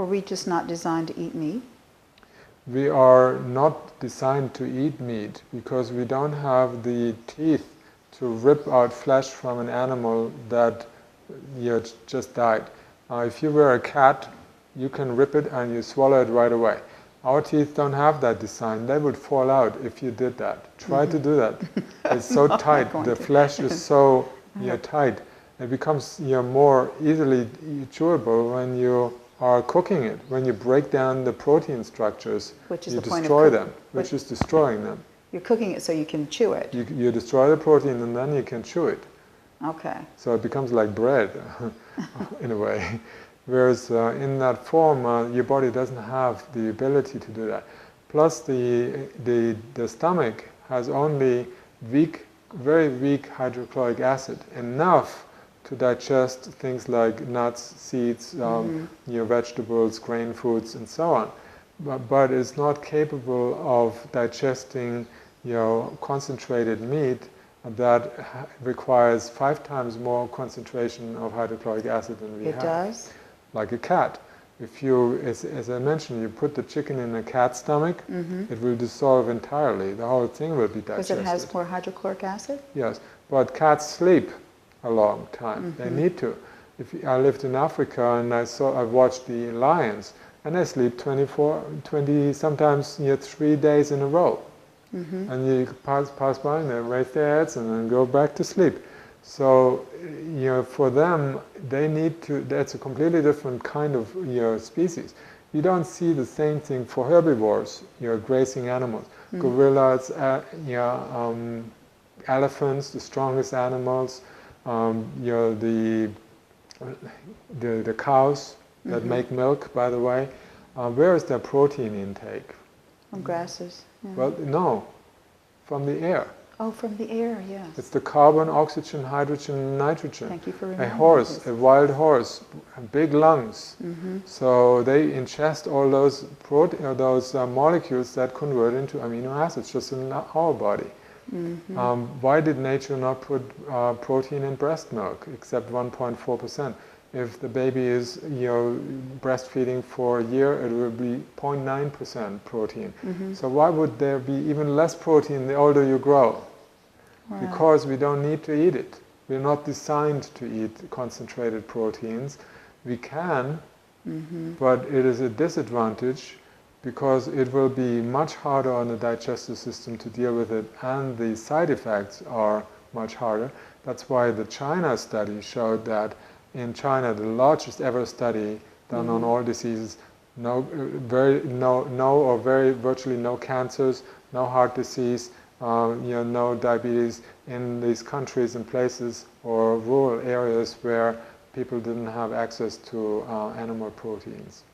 Were we just not designed to eat meat? We are not designed to eat meat because we don't have the teeth to rip out flesh from an animal that just died. If you were a cat, you can rip it and you swallow it right away. Our teeth don't have that design. They would fall out if you did that. Try to do that. It's so tight. The flesh is so tight. It becomes more easily chewable when you are cooking it. When you break down the protein structures, you destroy them, which is destroying them. You're cooking it so you can chew it. You destroy the protein and then you can chew it. Okay. So it becomes like bread, in a way. Whereas in that form, your body doesn't have the ability to do that. Plus, the stomach has only very weak hydrochloric acid, enough to digest things like nuts, seeds, vegetables, grain foods, and so on. But it's not capable of digesting, concentrated meat that requires 5 times more concentration of hydrochloric acid than we have. It does? Like a cat. If you, as I mentioned, you put the chicken in a cat's stomach, it will dissolve entirely. The whole thing will be digested. Because it has more hydrochloric acid? Yes, but cats sleep a long time. They need to. I lived in Africa and I watched the lions, and they sleep 20, sometimes 3 days in a row. And you pass by and they raise their heads and then go back to sleep. So, for them, they need to, that's a completely different kind of species. You don't see the same thing for herbivores, grazing animals. Gorillas, elephants, the strongest animals, the cows that make milk, by the way. Where is their protein intake? From grasses. Yeah. Well, no, from the air. Oh, from the air, yes. It's the carbon, oxygen, hydrogen, nitrogen. Thank you for reminding A horse, this. a wild horse, big lungs. So they ingest all those molecules that convert into amino acids just in our body. Why did nature not put protein in breast milk, except 1.4%? If the baby is breastfeeding for a year, it will be 0.9% protein. So why would there be even less protein the older you grow? Right. Because we don't need to eat it. We're not designed to eat concentrated proteins. We can, but it is a disadvantage because it will be much harder on the digestive system to deal with it, and the side effects are much harder. That's why the China study showed that in China, the largest ever study done on all diseases, virtually no cancers, no heart disease, no diabetes in these countries and places or rural areas where people didn't have access to animal proteins.